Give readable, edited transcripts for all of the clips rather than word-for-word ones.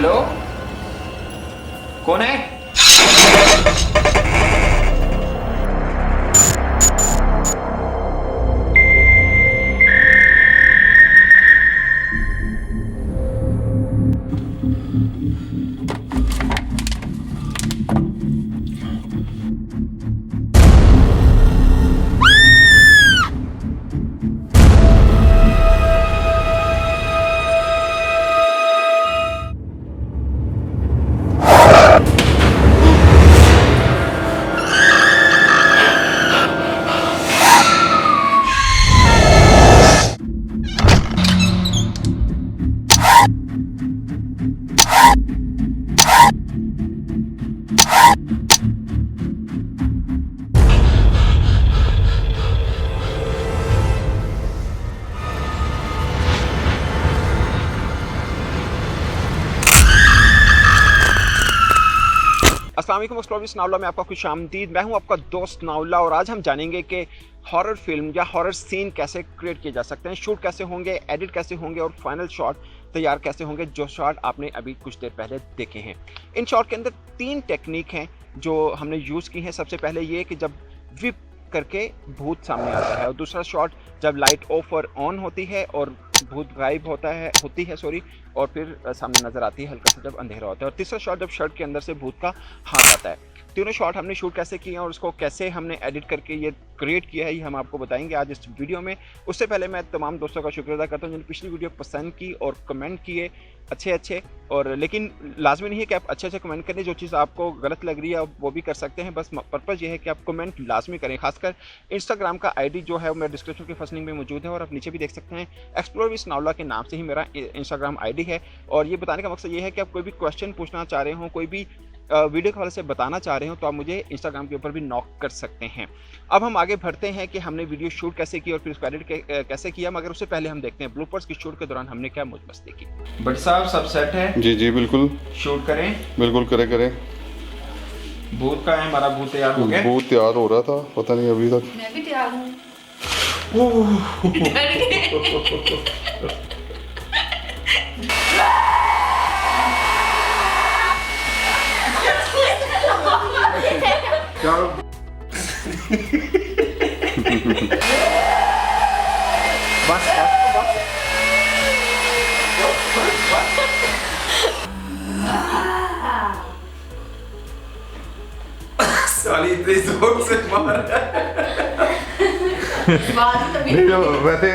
Hello, कौन है? अस्सलाम वालेकुम, एक्सप्लोरर्स नावला में आपका खुशामदीद। मैं हूं आपका दोस्त नावला और आज हम जानेंगे कि हॉरर फिल्म या हॉरर सीन कैसे क्रिएट किए जा सकते हैं, शूट कैसे होंगे, एडिट कैसे होंगे और फाइनल शॉट तैयार कैसे होंगे, जो शॉट आपने अभी कुछ देर पहले देखे हैं। इन शॉट के अंदर 3 टेक्निक हैं जो हमने यूज़ की हैं। सबसे पहले ये कि जब विप करके भूत सामने आता है, और दूसरा शॉट जब लाइट ऑफ और ऑन होती है और भूत गायब होती है और फिर सामने नजर आती है हल्का सा जब अंधेरा होता है, और तीसरा शॉट जब शर्ट के अंदर से भूत का हाथ आता है। तीनों शॉट हमने शूट कैसे किए हैं और उसको कैसे हमने एडिट करके ये क्रिएट किया है, ये हम आपको बताएंगे आज इस वीडियो में। उससे पहले मैं तमाम दोस्तों का शुक्रिया अदा करता हूँ जिन्होंने पिछली वीडियो पसंद की और कमेंट किए अच्छे, और लेकिन लाजमी नहीं है कि आप अच्छे कमेंट करें। जो चीज़ आपको गलत लग रही है वो भी कर सकते हैं, बस पर्पज़ ये है कि आप कमेंट लाजमी करें। खासकर इंस्टाग्राम का आईडी जो है वो मेरे डिस्क्रिप्शन के फर्स्ट लिंक में मौजूद है और आप नीचे भी देख सकते हैं। एक्सप्लोर विद नावला के नाम से ही मेरा इंस्टाग्राम आईडी है, और ये बताने का मकसद ये है कि आप कोई भी क्वेश्चन पूछना चाह रहे हो, कोई भी वीडियो के हवाले से बताना चाह रहे हो, तो आप मुझे इंस्टाग्राम के ऊपर भी नॉक कर सकते हैं। अब हम आगे बढ़ते हैं कि हमने वीडियो शूट कैसे की और फिर उसको एडिट कैसे किया, मगर उससे पहले हम देखते हैं ब्लूपर्स की शूट के दौरान हमने क्या मौज मस्ती की। बट साहब सब सेट है? जी बिल्कुल शूट करें। बिल्कुल करें। भूत का है, हमारा भूत तैयार हो गया। भूत तैयार हो रहा था, पता नहीं अभी तक। मैं भी तैयार हूँ। चलो बस साली इतनी जोर से मार वैसे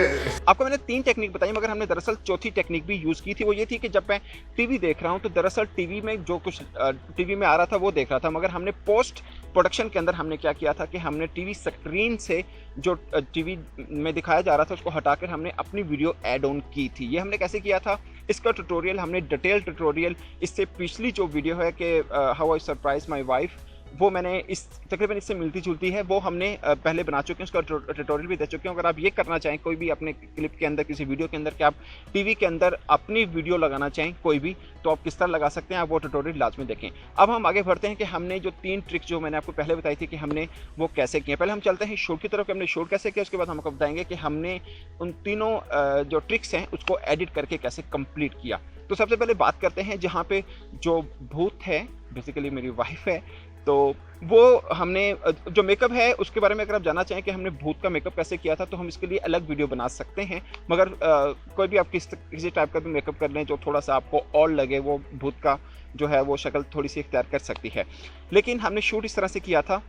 आपको मैंने 3 टेक्निक बताई, मगर हमने दरअसल चौथी टेक्निक भी यूज़ की थी। वो ये थी कि जब मैं टीवी देख रहा हूँ तो दरअसल टीवी में जो कुछ टीवी में आ रहा था वो देख रहा था, मगर हमने पोस्ट प्रोडक्शन के अंदर हमने क्या किया था कि हमने टीवी स्क्रीन से जो टीवी में दिखाया जा रहा था उसको हटाकर हमने अपनी वीडियो ऐड ऑन की थी। ये हमने कैसे किया था, इसका ट्यूटोरियल हमने डिटेल ट्यूटोरियल इससे पिछली जो वीडियो है कि how I surprise my wife, वो मैंने इस तकरीबन इससे मिलती जुलती है, वो हमने पहले बना चुके हैं, उसका ट्यूटोरियल भी दे चुके हैं। अगर आप ये करना चाहें कोई भी अपने क्लिप के अंदर, किसी वीडियो के अंदर कि आप टीवी के अंदर अपनी वीडियो लगाना चाहें कोई भी, तो आप किस तरह लगा सकते हैं, आप वो ट्यूटोरियल लाजमी देखें। अब हम आगे बढ़ते हैं कि हमने जो 3 ट्रिक्स जो मैंने आपको पहले बताई थी कि हमने वो कैसे किए। पहले हम चलते हैं शूट की तरफ कि हमने शूट कैसे किया, उसके बाद हम आपको बताएंगे कि हमने उन तीनों जो ट्रिक्स हैं उसको एडिट करके कैसे कंप्लीट किया। तो सबसे पहले बात करते हैं जहाँ पे जो भूत है, बेसिकली मेरी वाइफ है, तो वो हमने जो मेकअप है उसके बारे में अगर आप जानना चाहें कि हमने भूत का मेकअप कैसे किया था, तो हम इसके लिए अलग वीडियो बना सकते हैं। मगर कोई भी आप किसी टाइप का भी मेकअप कर लें जो थोड़ा सा आपको और लगे, वो भूत का जो है वो शक्ल थोड़ी सी इख्तियार कर सकती है। लेकिन हमने शूट इस तरह से किया था,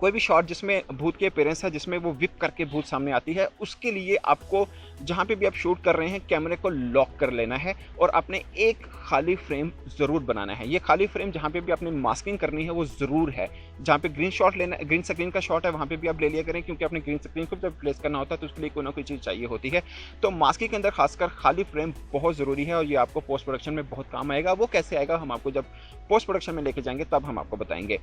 कोई भी शॉट जिसमें भूत के अपीयरेंस है, जिसमें वो विप करके भूत सामने आती है, उसके लिए आपको जहाँ पे भी आप शूट कर रहे हैं कैमरे को लॉक कर लेना है और आपने एक खाली फ्रेम ज़रूर बनाना है। ये खाली फ्रेम जहाँ पे भी आपने मास्किंग करनी है वो ज़रूर है। जहाँ पे ग्रीन शॉट लेना, ग्रीन स्क्रीन का शॉट है, वहाँ पे भी आप ले लिया करें, क्योंकि आपने ग्रीन स्क्रीन को जब प्लेस करना होता है तो उसके लिए कोई ना कोई चीज़ चाहिए होती है। तो मास्किंग के अंदर खासकर खाली फ्रेम बहुत ज़रूरी है और ये आपको पोस्ट प्रोडक्शन में बहुत काम आएगा। वो कैसे आएगा हम आपको जब पोस्ट प्रोडक्शन में लेके जाएंगे तब हम आपको बताएंगे।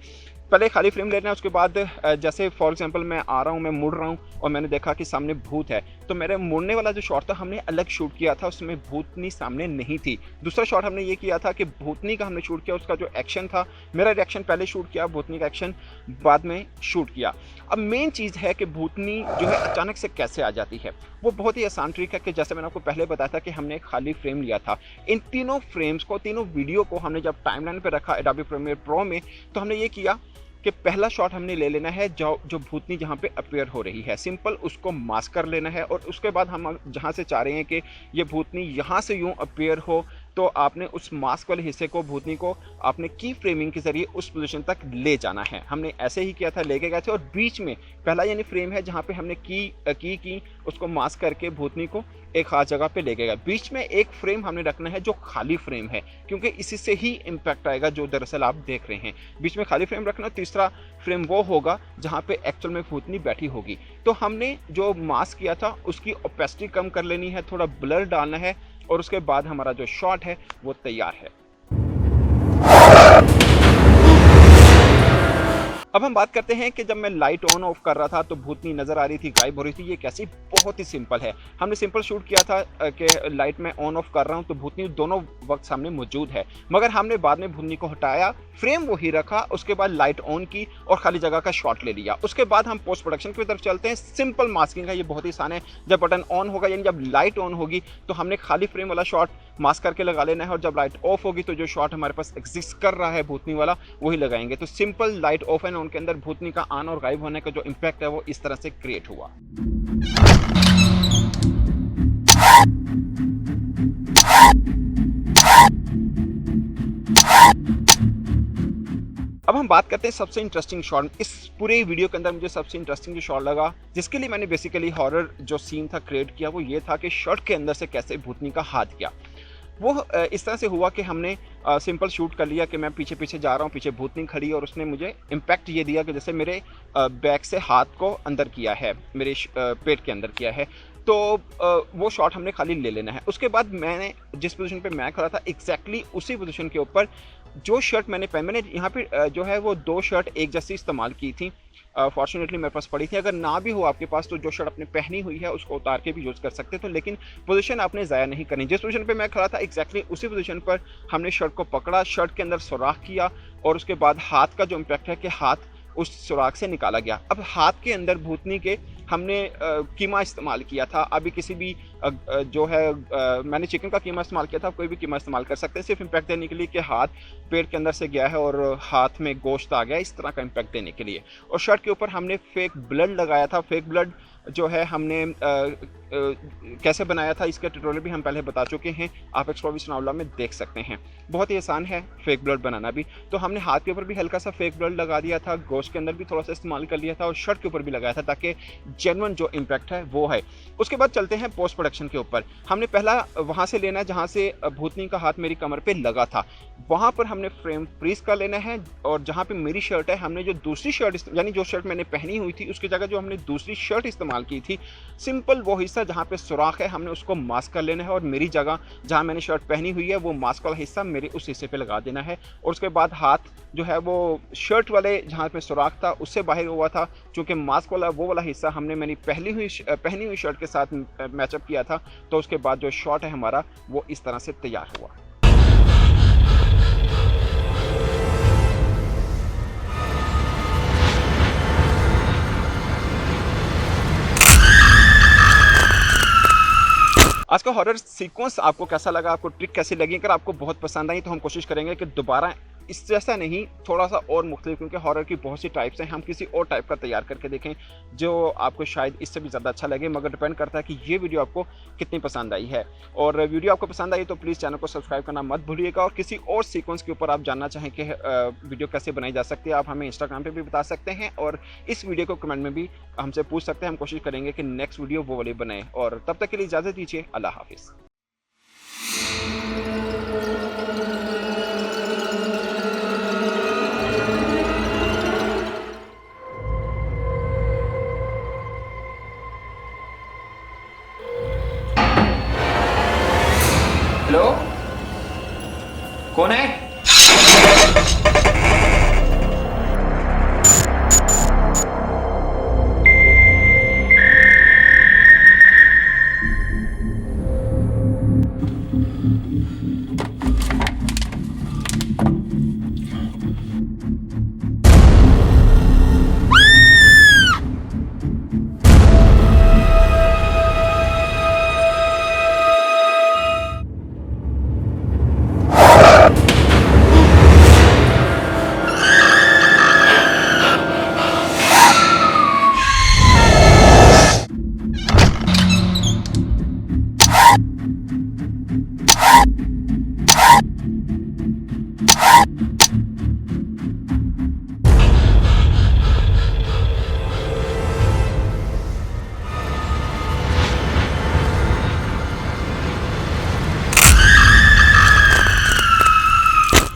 पहले खाली फ्रेम लेना है, उसके बाद जैसे फॉर एग्जांपल मैं आ रहा हूँ, मैं मुड़ रहा हूँ और मैंने देखा कि सामने भूत है, तो मेरे मुड़ने वाला जो शॉट था हमने अलग शूट किया था, उसमें भूतनी सामने नहीं थी। दूसरा शॉट हमने ये किया था कि भूतनी का हमने शूट किया, उसका जो एक्शन था, मेरा रिएक्शन पहले शूट किया, भूतनी का एक्शन बाद में शूट किया। अब मेन चीज़ है कि भूतनी जो है अचानक से कैसे आ जाती है। वो बहुत ही आसान ट्रिक है कि जैसे मैंने आपको पहले बताया था कि हमने एक खाली फ्रेम लिया था। इन तीनों फ्रेम्स को, तीनों वीडियो को हमने जब टाइमलाइन पे रखा एडोबी प्रीमियर प्रो में, तो हमने ये किया कि पहला शॉट हमने ले लेना है जो भूतनी जहाँ पे अपीयर हो रही है, सिंपल उसको मास्क कर लेना है। और उसके बाद हम जहाँ से चाह रहे हैं कि ये भूतनी यहाँ से यूँ अपीयर हो, तो आपने उस मास्क वाले हिस्से को, भूतनी को आपने की फ्रेमिंग के जरिए उस पोजीशन तक ले जाना है। हमने ऐसे ही किया था, लेके गए थे। और बीच में पहला यानी फ्रेम है जहाँ पे हमने की उसको मास्क करके भूतनी को एक खास जगह पे ले गए। बीच में एक फ्रेम हमने रखना है जो खाली फ्रेम है, क्योंकि इसी से ही इम्पैक्ट आएगा जो दरअसल आप देख रहे हैं। बीच में खाली फ्रेम रखना। तीसरा फ्रेम वो होगा जहाँ पे एक्चुअल में भूतनी बैठी होगी। तो हमने जो मास्क किया था उसकी ओपेसिटी कम कर लेनी है, थोड़ा ब्लर डालना है, और उसके बाद हमारा जो शॉट है वो तैयार है। अब हम बात करते हैं कि जब मैं लाइट ऑन ऑफ कर रहा था तो भूतनी नजर आ रही थी, गायब हो रही थी। ये कैसी, बहुत ही सिंपल है। हमने सिंपल शूट किया था कि लाइट में ऑन ऑफ कर रहा हूं तो भूतनी दोनों वक्त सामने मौजूद है, मगर हमने बाद में भूतनी को हटाया, फ्रेम वही रखा, उसके बाद लाइट ऑन की और खाली जगह का शॉट ले लिया। उसके बाद हम पोस्ट प्रोडक्शन की तरफ चलते हैं। सिंपल मास्किंग है, ये बहुत ही आसान है। जब बटन ऑन होगा यानी जब लाइट ऑन होगी तो हमने खाली फ्रेम वाला शॉट मास्क करके लगा लेना है, और जब लाइट ऑफ होगी तो जो शॉट हमारे पास एग्जिस्ट कर रहा है भूतनी वाला वही लगाएंगे। तो simple light of and on के अंदर भूतनी का आन और गायब होने का जो इम्पैक्ट है वो इस तरह से क्रिएट हुआ। अब हम बात करते हैं सबसे इंटरेस्टिंग शॉट। इस पूरे वीडियो के अंदर मुझे सबसे इंटरेस्टिंग जो शॉट लगा, जिसके लिए मैंने बेसिकली हॉरर जो सीन था क्रिएट किया, वो ये था कि शर्ट के अंदर से कैसे भूतनी का हाथ गया। वो इस तरह से हुआ कि हमने सिंपल शूट कर लिया कि मैं पीछे पीछे जा रहा हूँ, पीछे भूतनी खड़ी, और उसने मुझे इम्पैक्ट ये दिया कि जैसे मेरे बैक से हाथ को अंदर किया है, मेरे पेट के अंदर किया है। तो वो शॉट हमने खाली ले लेना है। उसके बाद मैंने जिस पोजीशन पे मैं खड़ा था एग्जैक्टली उसी पोजीशन के ऊपर जो शर्ट मैंने यहाँ पे जो है वो 2 शर्ट एक जैसी इस्तेमाल की थी। फॉर्चुनेटली मेरे पास पड़ी थी। अगर ना भी हो आपके पास तो जो शर्ट आपने पहनी हुई है उसको उतार के भी यूज़ कर सकते हो, तो लेकिन पोजीशन आपने ज़ाया नहीं करनी। जिस पोजीशन पे मैं खड़ा था एग्जैक्टली उसी पोजीशन पर हमने शर्ट को पकड़ा, शर्ट के अंदर सुराख किया, और उसके बाद हाथ का जो इम्पैक्ट है कि हाथ उस सुराख से निकाला गया। अब हाथ के अंदर भूतनी के हमने कीमा इस्तेमाल किया था। अभी किसी भी जो है मैंने चिकन का कीमा इस्तेमाल किया था, कोई भी कीमा इस्तेमाल कर सकते हैं, सिर्फ इम्पैक्ट देने के लिए कि हाथ पेट के अंदर से गया है और हाथ में गोश्त आ गया, इस तरह का इम्पैक्ट देने के लिए। और शर्ट के ऊपर हमने फेक ब्लड लगाया था। फेक ब्लड जो है हमने कैसे बनाया था इसका ट्यूटोरियल भी हम पहले बता चुके हैं, आप एक्सप्लोर सुनावला में देख सकते हैं। बहुत ही आसान है फेक ब्लड बनाना भी। तो हमने हाथ के ऊपर भी हल्का सा फेक ब्लड लगा दिया था, गोश्त के अंदर भी थोड़ा सा इस्तेमाल कर लिया था, और शर्ट के ऊपर भी लगाया था ताकि जेन्युइन जो इम्पैक्ट है वो है। उसके बाद चलते हैं पोस्ट प्रोडक्शन के ऊपर। हमने पहला वहाँ से लेना है जहाँ से भूतनी का हाथ मेरी कमर पे लगा था, वहाँ पर हमने फ्रेम फ्रीज कर लेना है, और जहाँ पे मेरी शर्ट है हमने जो दूसरी शर्ट यानी जो शर्ट मैंने पहनी हुई थी उसकी जगह जो हमने दूसरी शर्ट इस्तेमाल की थी, सिंपल वो हिस्सा जहाँ पे सुराख है हमने उसको मास्क कर लेना है, और मेरी जगह जहाँ मैंने शर्ट पहनी हुई है वो मास्क वाला हिस्सा मेरे उस हिस्से पे लगा देना है। और उसके बाद हाथ जो है वो शर्ट वाले जहाँ पे सुराख था उससे बाहर हुआ था, क्योंकि मास्क वाला वो वाला हिस्सा हमने मेरी पहनी हुई शर्ट के साथ मैचअप किया था। तो उसके बाद जो शॉट है हमारा वो इस तरह से तैयार हुआ। आज का हॉरर सीक्वेंस आपको कैसा लगा, आपको ट्रिक कैसी लगी? अगर आपको बहुत पसंद आई तो हम कोशिश करेंगे कि दोबारा इस जैसा नहीं, थोड़ा सा और मुख्तलिफ, क्योंकि हॉरर की बहुत सी टाइप्स हैं, हम किसी और टाइप का तैयार करके देखें जो आपको शायद इससे भी ज़्यादा अच्छा लगे, मगर डिपेंड करता है कि ये वीडियो आपको कितनी पसंद आई है। और वीडियो आपको पसंद आई तो प्लीज़ चैनल को सब्सक्राइब करना मत भूलिएगा, और किसी और सीक्वेंस के ऊपर आप जानना चाहें कि वीडियो कैसे बनाई जा सकती है, आप हमें इंस्टाग्राम पर भी बता सकते हैं, और इस वीडियो को कमेंट में भी हमसे पूछ सकते हैं। हम कोशिश करेंगे कि नेक्स्ट वीडियो वो वाली बनाएं, और तब तक के लिए इजाज़त दीजिए। अल्लाह हाफिज़। हेलो, कौन है?